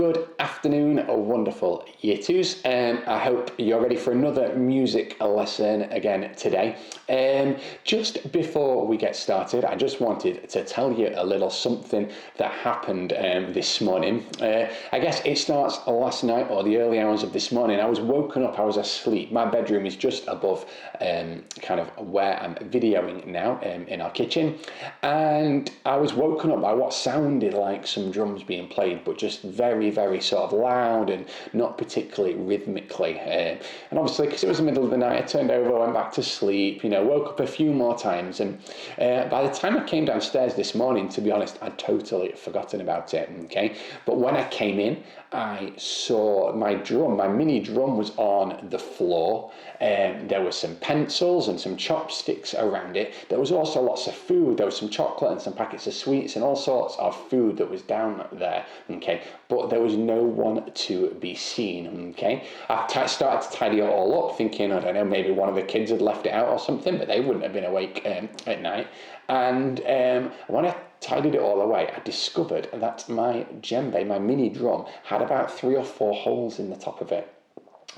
Good afternoon, wonderful Year 2s. I hope you're ready for another music lesson again today. Just before we get started, I just wanted to tell you a little something that happened this morning. I guess it starts last night or the early hours of this morning. I was woken up, I was asleep. My bedroom is just above kind of where I'm videoing now in our kitchen. And I was woken up by what sounded like some drums being played, but just very sort of loud and not particularly rhythmically. And obviously, because it was the middle of the night, I turned over, went back to sleep, woke up a few more times. And by the time I came downstairs this morning, to be honest, I'd totally forgotten about it, okay? But when I came in, I saw my mini drum was on the floor. There were some pencils and some chopsticks around it. There was also lots of food. There was some chocolate and some packets of sweets and all sorts of food that was down there, okay? But there was no one to be seen, okay? I started to tidy it all up, thinking, I don't know, maybe one of the kids had left it out or something, but they wouldn't have been awake at night. And when I tidied it all away, I discovered that my djembe, my mini drum, had about 3 or 4 holes in the top of it.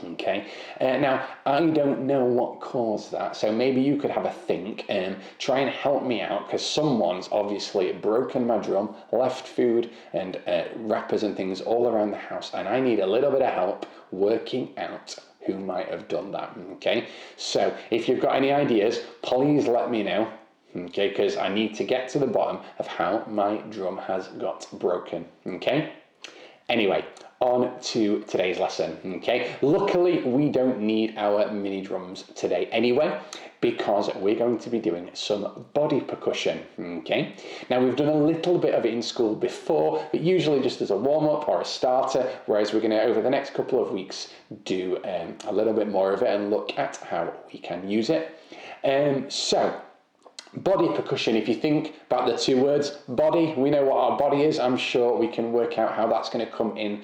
Okay, now I don't know what caused that, so maybe you could have a think and try and help me out, because someone's obviously broken my drum, left food and wrappers and things all around the house, and I need a little bit of help working out who might have done that. Okay, so if you've got any ideas, please let me know. Okay, because I need to get to the bottom of how my drum has got broken. Okay, anyway, on to today's lesson, okay? Luckily, we don't need our mini drums today anyway, because we're going to be doing some body percussion, okay? Now, we've done a little bit of it in school before, but usually just as a warm-up or a starter, whereas we're going to, over the next couple of weeks, do a little bit more of it and look at how we can use it. So, body percussion, if you think about the 2 words, body, we know what our body is. I'm sure we can work out how that's going to come in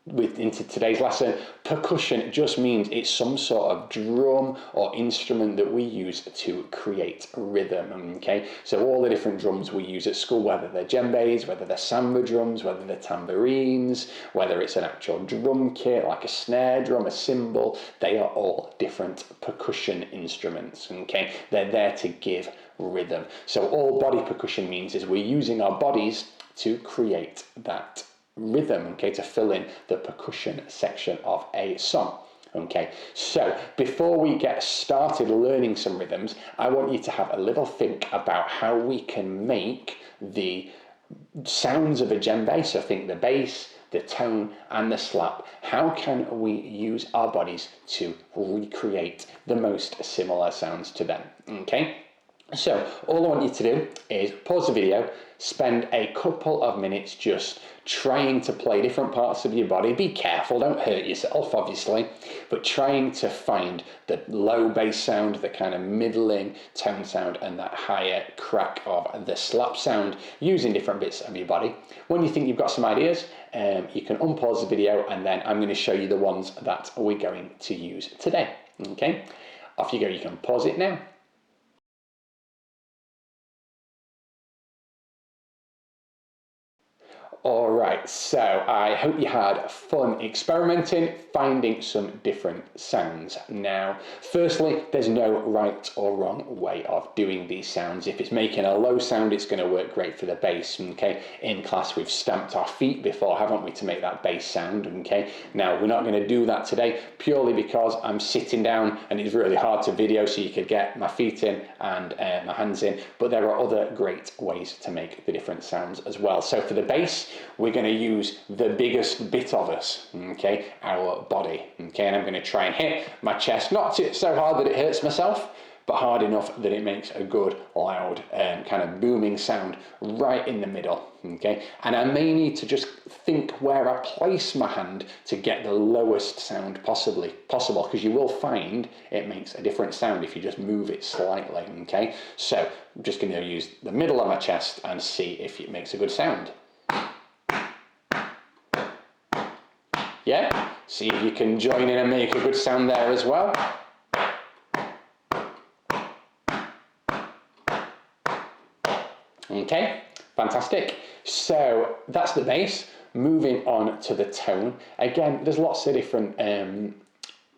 into today's lesson. Percussion just means it's some sort of drum or instrument that we use to create rhythm, okay? So all the different drums we use at school, whether they're djembes, whether they're samba drums, whether they're tambourines, whether it's an actual drum kit like a snare drum, a cymbal, they are all different percussion instruments, okay? They're there to give rhythm. So all body percussion means is we're using our bodies to create that rhythm, okay, to fill in the percussion section of a song. Okay, so before we get started learning some rhythms, I want you to have a little think about how we can make the sounds of a djembe, so think the bass, the tone and the slap. How can we use our bodies to recreate the most similar sounds to them? Okay, so all I want you to do is pause the video, spend a couple of minutes just trying to play different parts of your body. Be careful, don't hurt yourself, obviously, but trying to find the low bass sound, the kind of middling tone sound, and that higher crack of the slap sound using different bits of your body. When you think you've got some ideas, you can unpause the video, and then I'm going to show you the ones that we're going to use today. Okay, off you go. You can pause it now. Alright, so I hope you had fun experimenting, finding some different sounds. Now, firstly, there's no right or wrong way of doing these sounds. If it's making a low sound, it's going to work great for the bass, okay? In class, we've stamped our feet before, haven't we, to make that bass sound, okay? Now, we're not going to do that today, purely because I'm sitting down and it's really hard to video, so you could get my feet in and my hands in, but there are other great ways to make the different sounds as well. So for the bass, we're going to use the biggest bit of us, okay, our body, okay, and I'm going to try and hit my chest, not so hard that it hurts myself, but hard enough that it makes a good, loud, kind of booming sound right in the middle, okay, and I may need to just think where I place my hand to get the lowest sound possible, because you will find it makes a different sound if you just move it slightly, okay, so I'm just going to use the middle of my chest and see if it makes a good sound. Yeah, see if you can join in and make a good sound there as well. Okay, fantastic. So that's the bass. Moving on to the tone. Again, there's lots of different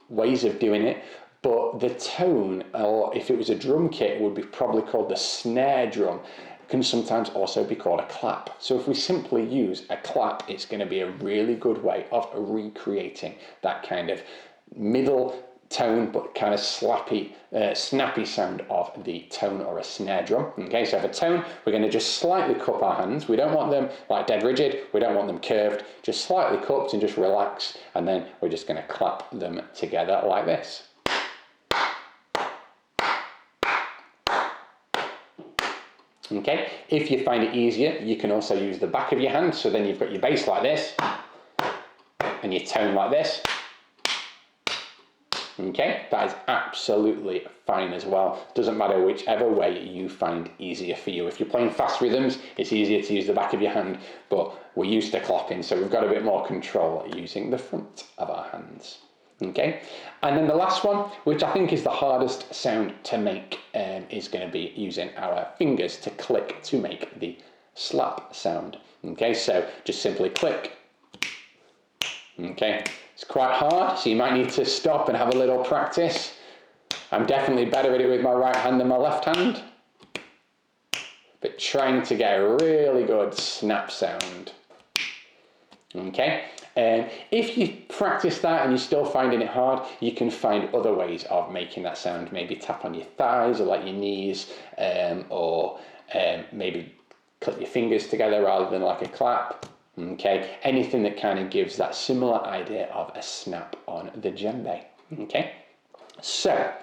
ways of doing it, but the tone, or if it was a drum kit, would be probably called the snare drum. It can sometimes also be called a clap. So if we simply use a clap, it's going to be a really good way of recreating that kind of middle tone, but kind of snappy sound of the tone or a snare drum. Okay, so for tone, we're going to just slightly cup our hands. We don't want them like dead rigid, we don't want them curved, just slightly cupped and just relax, and then we're just going to clap them together like this. Okay, if you find it easier, you can also use the back of your hand, so then you've got your bass like this, and your tone like this. Okay, that is absolutely fine as well. Doesn't matter whichever way you find easier for you. If you're playing fast rhythms, it's easier to use the back of your hand, but we're used to clapping, so we've got a bit more control using the front of our hands. Okay, and then the last one, which I think is the hardest sound to make, is going to be using our fingers to click to make the slap sound. Okay, so just simply click. Okay, it's quite hard, so you might need to stop and have a little practice. I'm definitely better at it with my right hand than my left hand, but trying to get a really good snap sound. Okay, and if you practice that and you're still finding it hard, you can find other ways of making that sound. Maybe tap on your thighs or like your knees, or maybe click your fingers together rather than like a clap. Okay, anything that kind of gives that similar idea of a snap on the djembe. Okay, so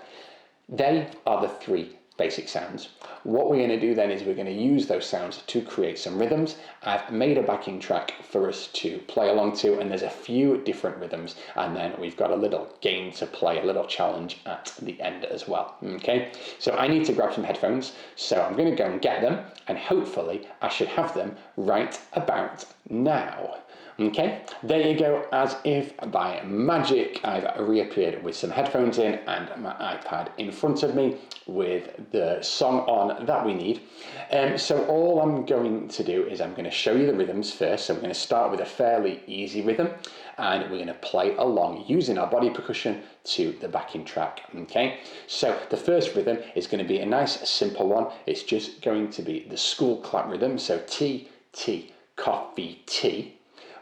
they are the three basic sounds. What we're going to do then is we're going to use those sounds to create some rhythms. I've made a backing track for us to play along to, and there's a few different rhythms, and then we've got a little game to play, a little challenge at the end as well. Okay, so I need to grab some headphones, so I'm going to go and get them, and hopefully I should have them right about now. Okay, there you go, as if by magic I've reappeared with some headphones in and my iPad in front of me with the song on that we need. So all I'm going to do is I'm going to show you the rhythms first. So we're going to start with a fairly easy rhythm, and we're going to play along using our body percussion to the backing track. Okay, so the first rhythm is going to be a nice simple one. It's just going to be the school clap rhythm, so T, T, coffee, T.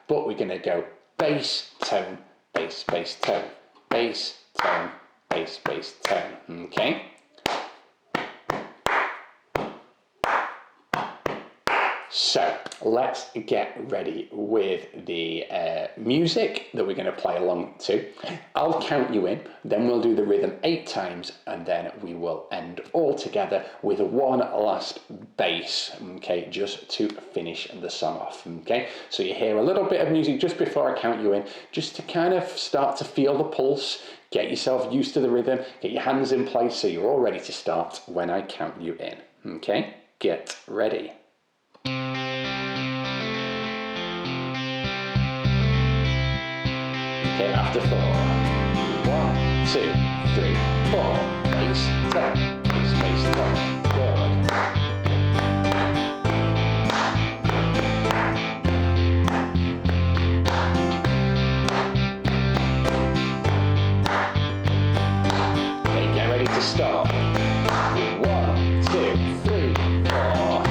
But we're going to go bass, tone, bass, bass, tone, bass, tone, bass, bass, tone. Okay? So let's get ready with the music that we're going to play along to. I'll count you in, then we'll do the rhythm 8 times, and then we will end all together with one last bass, okay, just to finish the song off. Okay, so you hear a little bit of music just before I count you in, just to kind of start to feel the pulse, get yourself used to the rhythm, get your hands in place so you're all ready to start when I count you in. Okay, get ready. Okay, after 4. 1, 2, 3, 4. Bass, tone, bass, bass, tone. Good. Okay, get ready to start. 1, 2, 3, 4.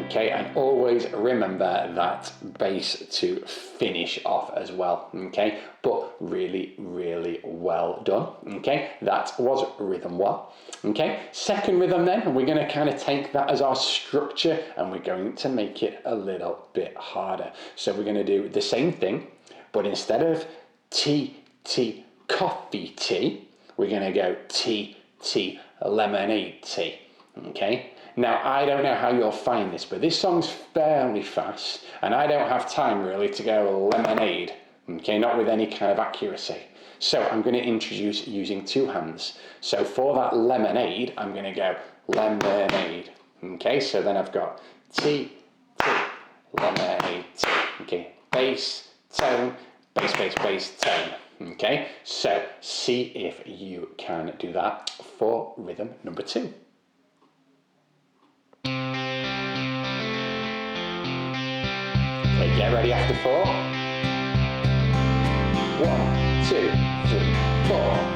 Okay, and always remember that bass to finish off as well. Okay, but really, really well done. Okay, that was rhythm 1. Okay, second rhythm then, we're going to kind of take that as our structure and we're going to make it a little bit harder. So we're going to do the same thing, but instead of T, T, coffee, tea, we're going to go T, T, lemonade, tea. Okay. Now, I don't know how you'll find this, but this song's fairly fast, and I don't have time really to go lemonade, okay, not with any kind of accuracy. So I'm going to introduce using 2 hands. So for that lemonade, I'm going to go lemonade, okay, so then I've got T, T, lemonade, T, okay, bass, tone, bass, bass, bass, tone, okay, so see if you can do that for rhythm number 2. Okay, get ready after 4. 1, 2, 3, 4.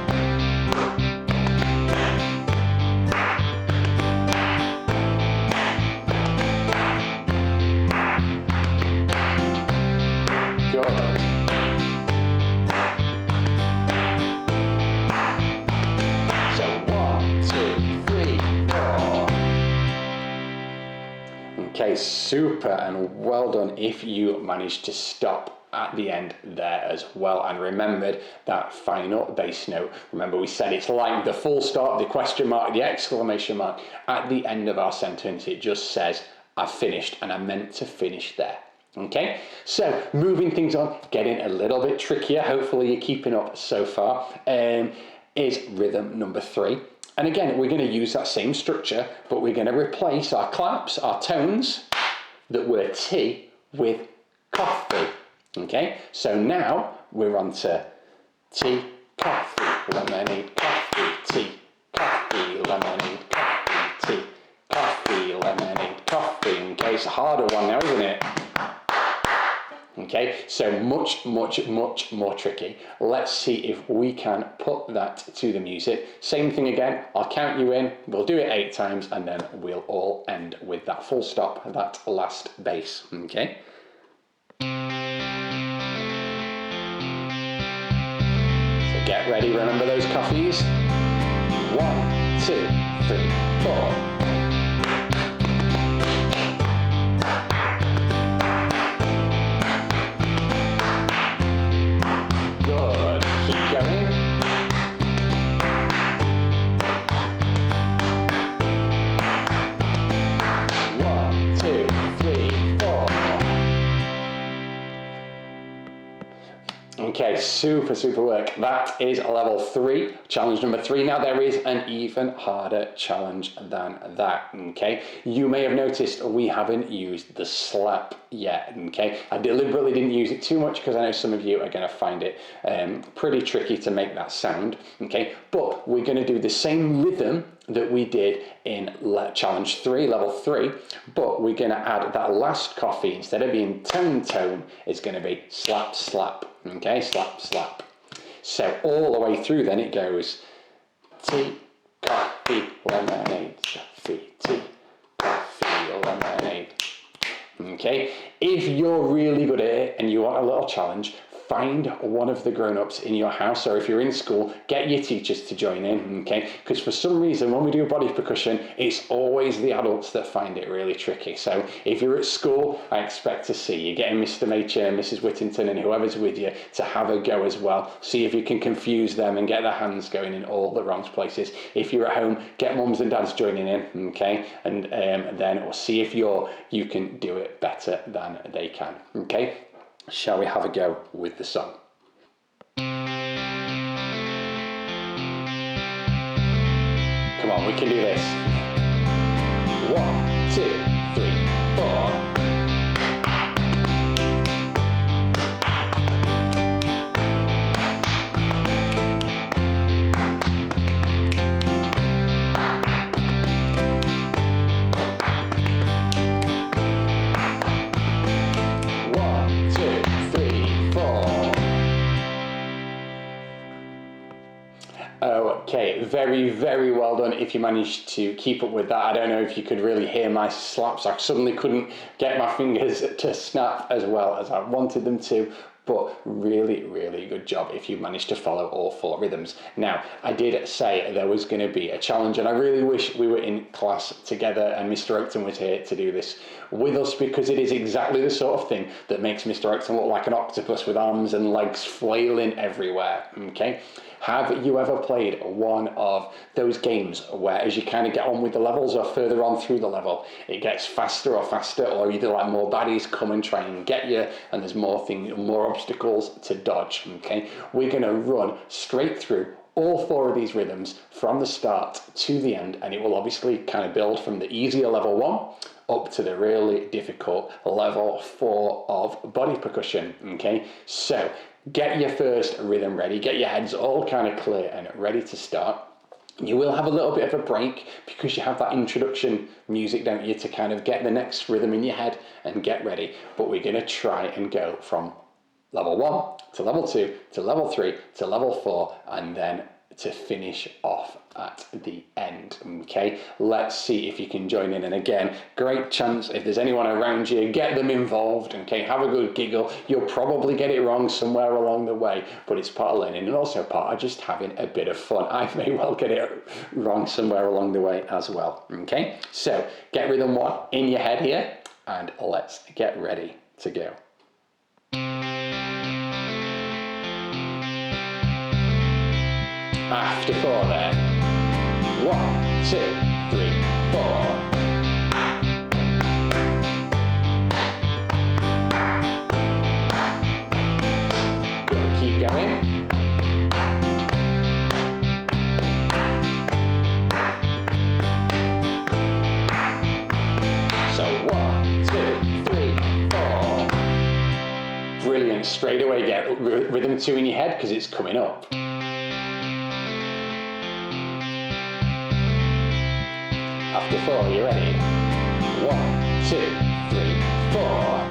Okay, super, and well done if you managed to stop at the end there as well and remembered that final bass note. Remember, we said it's like the full stop, the question mark, the exclamation mark at the end of our sentence. It just says I've finished, and I meant to finish there. Okay, so moving things on, getting a little bit trickier, hopefully you're keeping up so far, is rhythm number 3. And again, we're going to use that same structure, but we're going to replace our claps, our tones that were T with coffee. Okay, so now we're on to tea, coffee, lemonade, coffee, tea, coffee, lemonade, coffee, tea, coffee, lemonade, coffee. Okay, it's a harder one now, isn't it? Okay, so much more tricky. Let's see if we can put that to the music. Same thing again, I'll count you in, we'll do it 8 times, and then we'll all end with that full stop, that last bass, okay? So get ready, remember those coffees? 1, 2, 3, 4. Okay, super work. That is level 3, challenge number 3. Now there is an even harder challenge than that, okay? You may have noticed we haven't used the slap yet, okay? I deliberately didn't use it too much because I know some of you are going to find it pretty tricky to make that sound, okay? But we're going to do the same rhythm that we did in challenge 3, level 3, but we're going to add that last coffee. Instead of being tone, it's going to be slap, slap. Okay, slap, slap. So all the way through then it goes tea, coffee, lemonade, coffee, tea, coffee, lemonade. Okay, if you're really good at it and you want a little challenge, find one of the grown-ups in your house, or if you're in school, get your teachers to join in, okay? Because for some reason, when we do body percussion, it's always the adults that find it really tricky. So if you're at school, I expect to see you getting Mr. Macher, Mrs. Whittington, and whoever's with you to have a go as well. See if you can confuse them and get their hands going in all the wrong places. If you're at home, get mums and dads joining in, okay? And then we'll see if you can do it better than they can, okay? Shall we have a go with the song? Come on, we can do this. 1, 2, 3, 4. Okay, very well done if you managed to keep up with that. I don't know if you could really hear my slaps. I suddenly couldn't get my fingers to snap as well as I wanted them to, but really good job if you managed to follow all 4 rhythms. Now, I did say there was going to be a challenge, and I really wish we were in class together and Mr. Oakton was here to do this with us, because it is exactly the sort of thing that makes Mr. Oakton look like an octopus with arms and legs flailing everywhere, okay? Have you ever played one of those games where as you kind of get on with the levels or further on through the level, it gets faster, or either like more baddies come and try and get you, and there's more obstacles to dodge, okay? We're going to run straight through all 4 of these rhythms from the start to the end, and it will obviously kind of build from the easier level 1 up to the really difficult level 4 of body percussion, okay? So get your first rhythm ready, get your heads all kind of clear and ready to start. You will have a little bit of a break because you have that introduction music, don't you, to kind of get the next rhythm in your head and get ready. But we're going to try and go from level 1 to level 2 to level 3 to level 4 and then to finish off at the end. Okay, let's see if you can join in. And again, great chance if there's anyone around you, get them involved. Okay, have a good giggle. You'll probably get it wrong somewhere along the way, but it's part of learning and also part of just having a bit of fun. I may well get it wrong somewhere along the way as well. Okay, so get rhythm 1 in your head here and let's get ready to go. After 4 then. 1, 2, 3, 4. Good, keep going. So 1, 2, 3, 4. Brilliant, straight away get rhythm 2 in your head because it's coming up. After 4, you ready? 1, 2, 3, 4.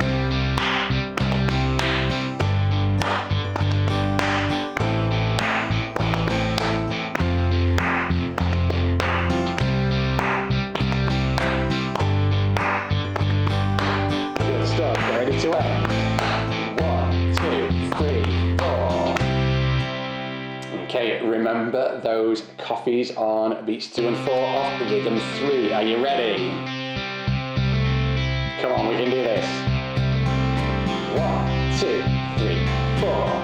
Good stuff, get ready to end. 1, 2, 3, 4. Okay, remember those coffees on beats 2 and 4 off rhythm 3. Are you ready? Come on, we can do this. 1, 2, 3, 4.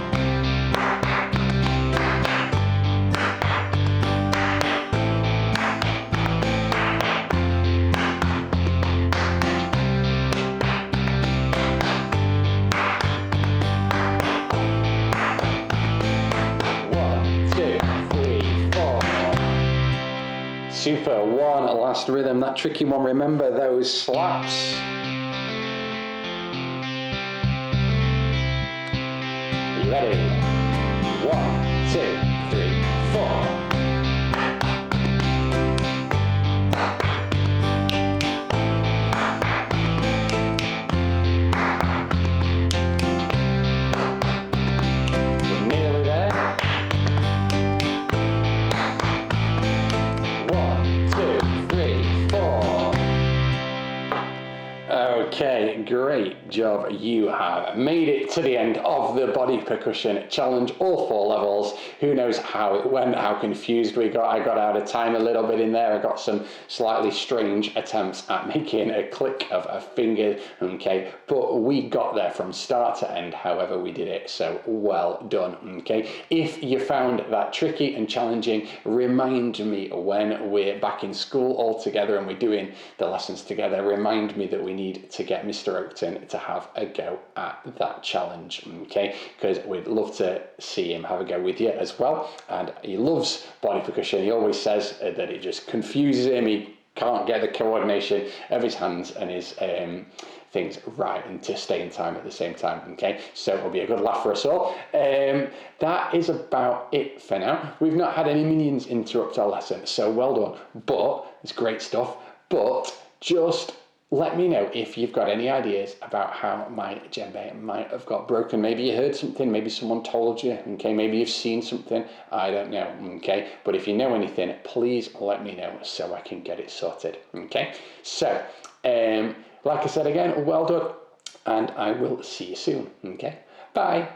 Super, one last rhythm, that tricky one, remember those slaps. Are you ready? 1, 2, 3, 4. Okay, great job. You have made it to the end of the body percussion challenge, all 4 levels. Who knows how it went, how confused we got. I got out of time a little bit in there. I got some slightly strange attempts at making a click of a finger, okay, but we got there from start to end, however we did it, so well done, okay. If you found that tricky and challenging, remind me when we're back in school all together and we're doing the lessons together, remind me that we need to get Mr. Oakton to have a go at that challenge, okay, because we'd love to see him have a go with you as well. And he loves body percussion. He always says that it just confuses him. He can't get the coordination of his hands and his things right and to stay in time at the same time, okay, so it'll be a good laugh for us all. That is about it for now. We've not had any minions interrupt our lesson, so well done, but it's great stuff. But just let me know if you've got any ideas about how my djembe might have got broken. Maybe you heard something, maybe someone told you, okay, maybe you've seen something, I don't know, okay, but if you know anything, please let me know so I can get it sorted, okay. So, like I said again, well done, and I will see you soon, okay, bye.